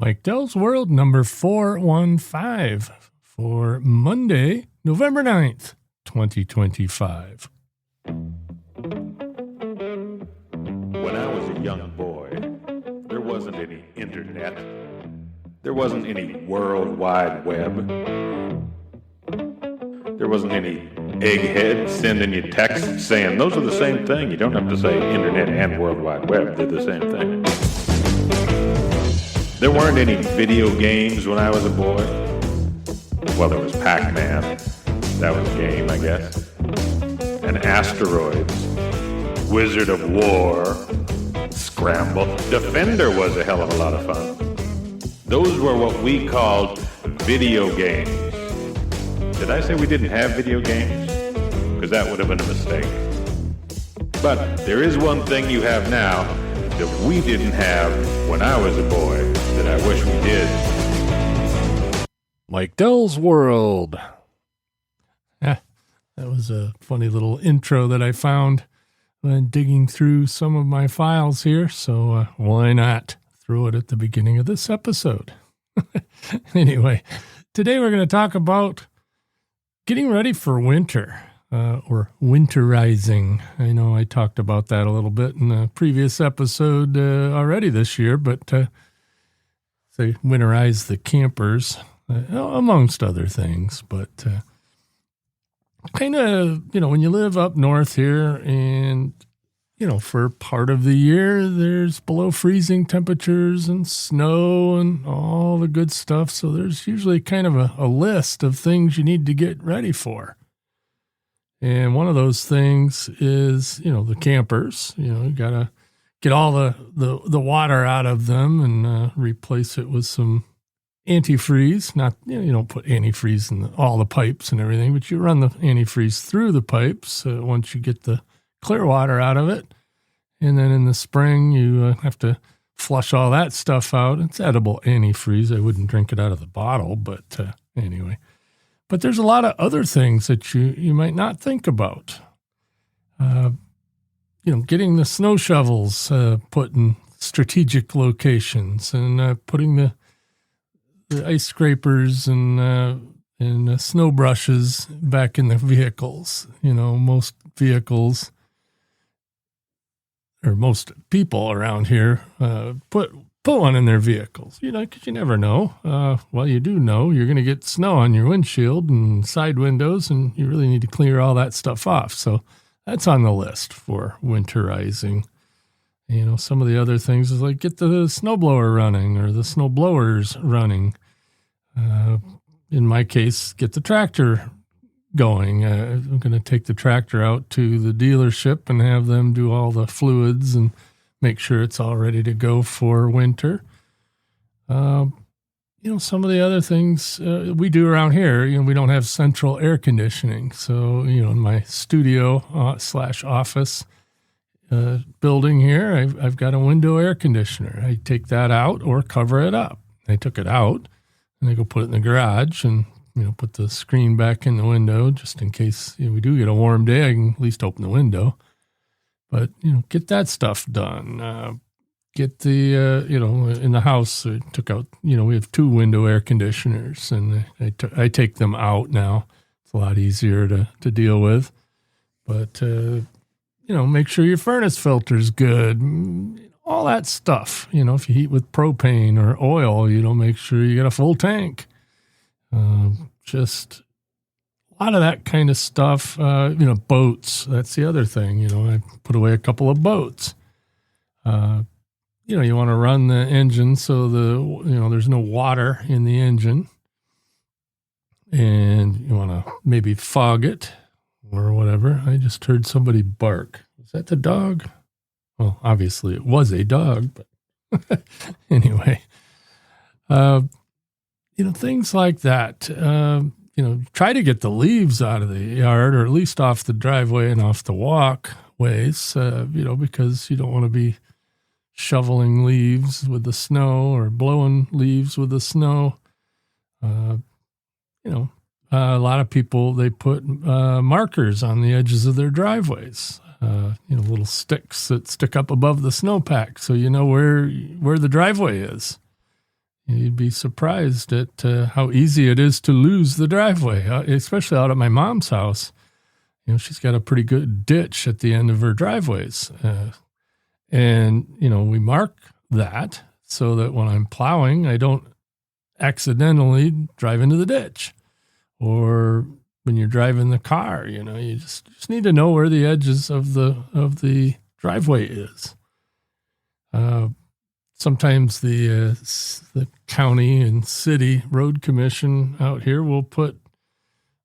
Mike Dell's World number 415 for Monday, November 9th, 2025. When I was a young boy, there wasn't any internet. There wasn't any World Wide Web. There wasn't any egghead sending you texts saying those are the same thing. You don't have to say internet and World Wide Web. They're the same thing. There weren't any video games when I was a boy. Well, there was Pac-Man. That was a game, I guess. And Asteroids. Wizard of War. Scramble. Defender was a hell of a lot of fun. Those were what we called video games. Did I say we didn't have video games? Because that would have been a mistake. But there is one thing you have now that we didn't have when I was a boy that I wish we did. Mike Dell's World. That was a funny little intro that I found when digging through some of my files here, so why not throw it at the beginning of this episode? Anyway, today we're going to talk about getting ready for winter, or winterizing. I know I talked about that a little bit in a previous episode already this year, but say winterize the campers, amongst other things. But kind of, when you live up north here and, for part of the year, there's below freezing temperatures and snow and all the good stuff. So there's usually kind of a list of things you need to get ready for. And one of those things is, the campers. You got to get all the water out of them and replace it with some antifreeze. Not, you don't put antifreeze in all the pipes and everything, but you run the antifreeze through the pipes once you get the clear water out of it. And then in the spring, you have to flush all that stuff out. It's edible antifreeze. I wouldn't drink it out of the bottle, but anyway. But there's a lot of other things that you might not think about. Getting the snow shovels put in strategic locations and putting the ice scrapers and snow brushes back in the vehicles. Most vehicles, or most people around here, put one in their vehicles, because you never know. Well, you do know you're going to get snow on your windshield and side windows, and you really need to clear all that stuff off. So that's on the list for winterizing. Some of the other things is like get the snowblower running or the snowblowers running. In my case, get the tractor going. I'm going to take the tractor out to the dealership and have them do all the fluids and make sure it's all ready to go for winter. Some of the other things we do around here, we don't have central air conditioning. So, in my studio / office building here, I've got a window air conditioner. I take that out or cover it up. I took it out and I go put it in the garage and, put the screen back in the window just in case we do get a warm day. I can at least open the window. But, get that stuff done. Get the, in the house, I took out, we have 2 window air conditioners, and I take them out now. It's a lot easier to deal with. But, make sure your furnace filter's good. All that stuff. If you heat with propane or oil, make sure you get a full tank. Just a lot of that kind of stuff. Boats. That's the other thing. I put away a couple of boats. You want to run the engine so there's no water in the engine. And you want to maybe fog it or whatever. I just heard somebody bark. Was that the dog? Well, obviously it was a dog, but anyway. Things like that. Try to get the leaves out of the yard or at least off the driveway and off the walkways, because you don't want to be shoveling leaves with the snow or blowing leaves with the snow. A lot of people, they put markers on the edges of their driveways, little sticks that stick up above the snowpack so you know where the driveway is. You'd be surprised at how easy it is to lose the driveway, especially out at my mom's house. She's got a pretty good ditch at the end of her driveways. And we mark that so that when I'm plowing, I don't accidentally drive into the ditch. Or when you're driving the car, you just need to know where the edges of the driveway is. Sometimes the county and city road commission out here will put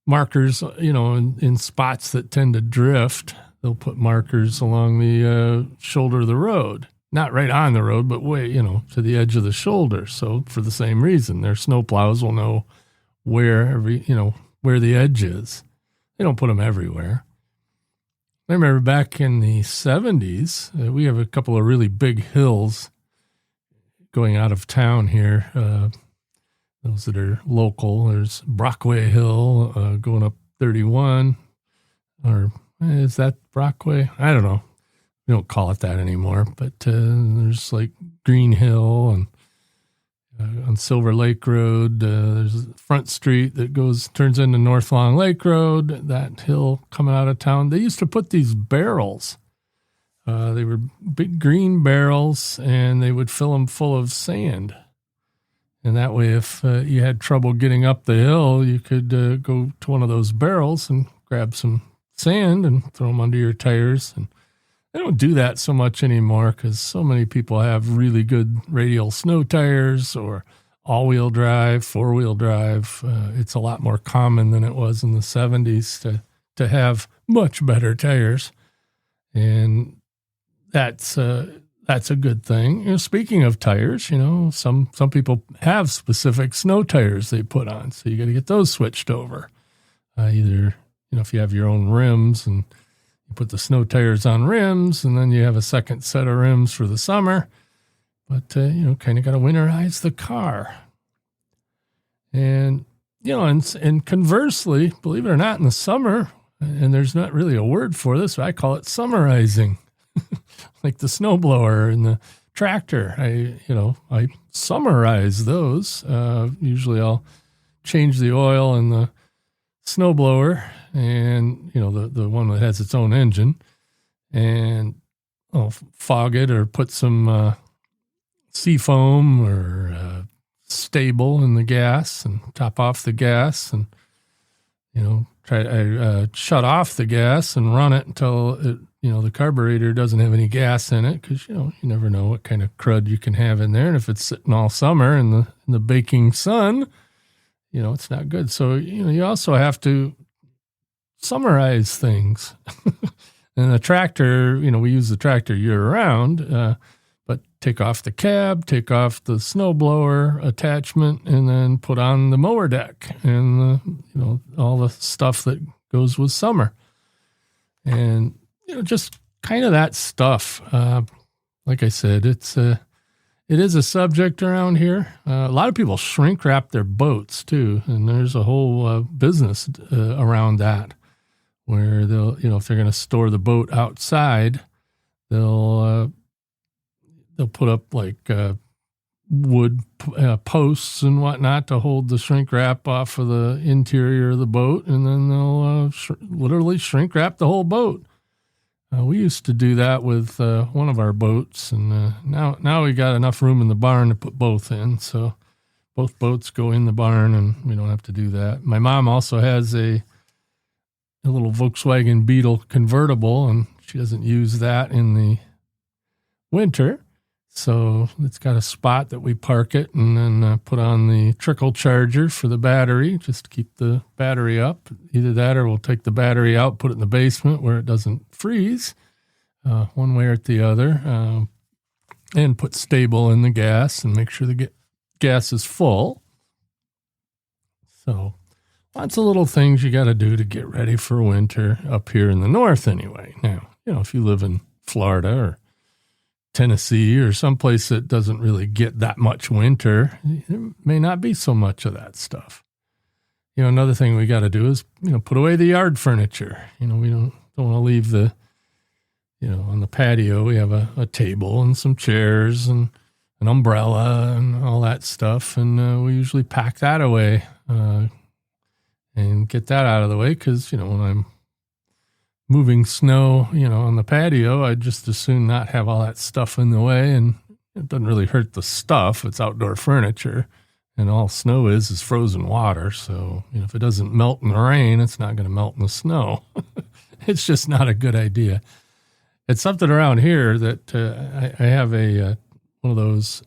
markers, in spots that tend to drift. They'll put markers along the shoulder of the road, not right on the road, but way, to the edge of the shoulder. So for the same reason, their snowplows will know where the edge is. They don't put them everywhere. I remember back in the 70s, we have a couple of really big hills going out of town here. Those that are local, there's Brockway Hill going up 31, or is that Brockway? I don't know. We don't call it that anymore, but there's like Green Hill and on Silver Lake Road. There's a front street that turns into North Long Lake Road, that hill coming out of town. They used to put these barrels. They were big green barrels, and they would fill them full of sand. And that way, if you had trouble getting up the hill, you could go to one of those barrels and grab some sand and throw them under your tires. And they don't do that so much anymore because so many people have really good radial snow tires or all-wheel drive, four-wheel drive. It's a lot more common than it was in the 70s to have much better tires. And that's a good thing. Speaking of tires, some people have specific snow tires they put on, so you got to get those switched over. Either, if you have your own rims and you put the snow tires on rims, and then you have a second set of rims for the summer. But, kind of got to winterize the car. And, and conversely, believe it or not, in the summer, and there's not really a word for this, I call it summerizing. Like the snowblower and the tractor. I summarize those. Usually I'll change the oil in the snowblower and, the one that has its own engine, and I'll fog it or put some seafoam or stable in the gas and top off the gas and, I shut off the gas and run it until it, the carburetor doesn't have any gas in it because, you never know what kind of crud you can have in there. And if it's sitting all summer in the baking sun, it's not good. So, you also have to summarize things. And the tractor, we use the tractor year round, but take off the cab, take off the snowblower attachment, and then put on the mower deck and, all the stuff that goes with summer. And, just kind of that stuff. Like I said, it is a subject around here. A lot of people shrink wrap their boats too. And there's a whole business around that where they'll, if they're going to store the boat outside, they'll put up like wood posts and whatnot to hold the shrink wrap off of the interior of the boat. And then they'll literally shrink wrap the whole boat. We used to do that with one of our boats, and now we got enough room in the barn to put both in, so both boats go in the barn, and we don't have to do that. My mom also has a little Volkswagen Beetle convertible, and she doesn't use that in the winter, so it's got a spot that we park it and then put on the trickle charger for the battery, just to keep the battery up. Either that or we'll take the battery out, put it in the basement where it doesn't freeze, one way or the other, and put stable in the gas and make sure the gas is full. So lots of little things you got to do to get ready for winter up here in the north anyway. Now, if you live in Florida or Tennessee or someplace that doesn't really get that much winter, there may not be so much of that stuff. Another thing we got to do is, put away the yard furniture. We don't want to leave on the patio, we have a table and some chairs and an umbrella and all that stuff. And we usually pack that away and get that out of the way because, when I'm moving snow, on the patio, I'd just as soon not have all that stuff in the way. And it doesn't really hurt the stuff. It's outdoor furniture. And all snow is frozen water. So, if it doesn't melt in the rain, it's not going to melt in the snow. It's just not a good idea. It's something around here that I have one of those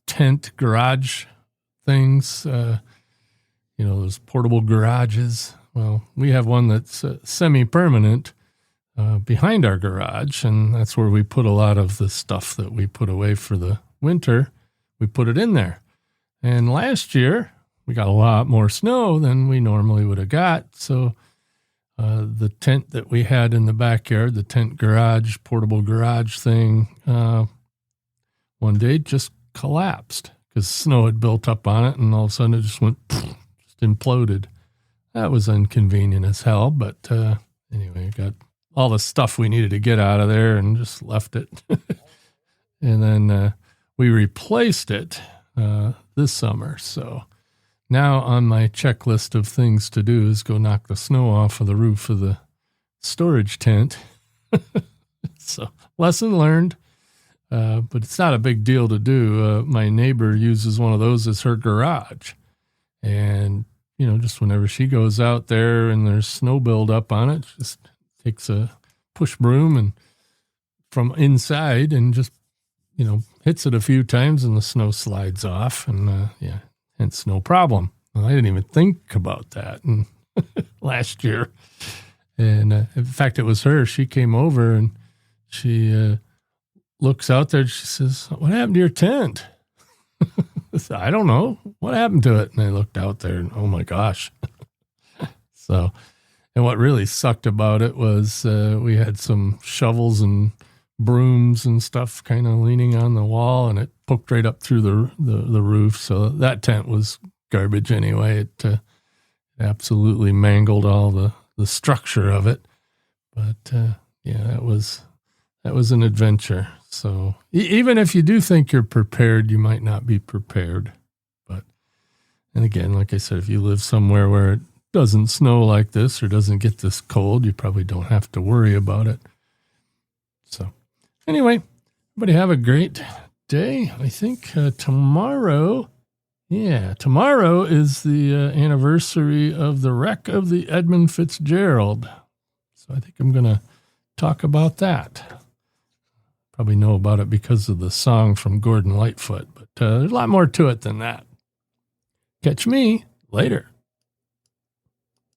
tent garage things, those portable garages. Well, we have one that's semi-permanent behind our garage, and that's where we put a lot of the stuff that we put away for the winter. We put it in there. And last year, we got a lot more snow than we normally would have got. So the tent that we had in the backyard, the tent garage, portable garage thing, one day just collapsed because snow had built up on it, and all of a sudden it just went, just imploded. That was inconvenient as hell, but anyway, got all the stuff we needed to get out of there and just left it. And then we replaced it this summer. So now on my checklist of things to do is go knock the snow off of the roof of the storage tent. So lesson learned, but it's not a big deal to do. My neighbor uses one of those as her garage. And, just whenever she goes out there and there's snow buildup on it, just takes a push broom and from inside and just, hits it a few times and the snow slides off, and hence no problem. Well, I didn't even think about that last year. And in fact, it was her. She came over and she looks out there and she says, "What happened to your tent?" I said, "I don't know. What happened to it?" And I looked out there and, oh my gosh. So, and what really sucked about it was we had some shovels and brooms and stuff kind of leaning on the wall, and it poked right up through the roof. So that tent was garbage anyway. It absolutely mangled all the structure of it. But that was an adventure. So even if you do think you're prepared, you might not be prepared. And again, like I said, if you live somewhere where it doesn't snow like this or doesn't get this cold, you probably don't have to worry about it. So anyway, everybody have a great day. I think tomorrow is the anniversary of the wreck of the Edmund Fitzgerald. So I think I'm going to talk about that. Probably know about it because of the song from Gordon Lightfoot, but there's a lot more to it than that. Catch me later.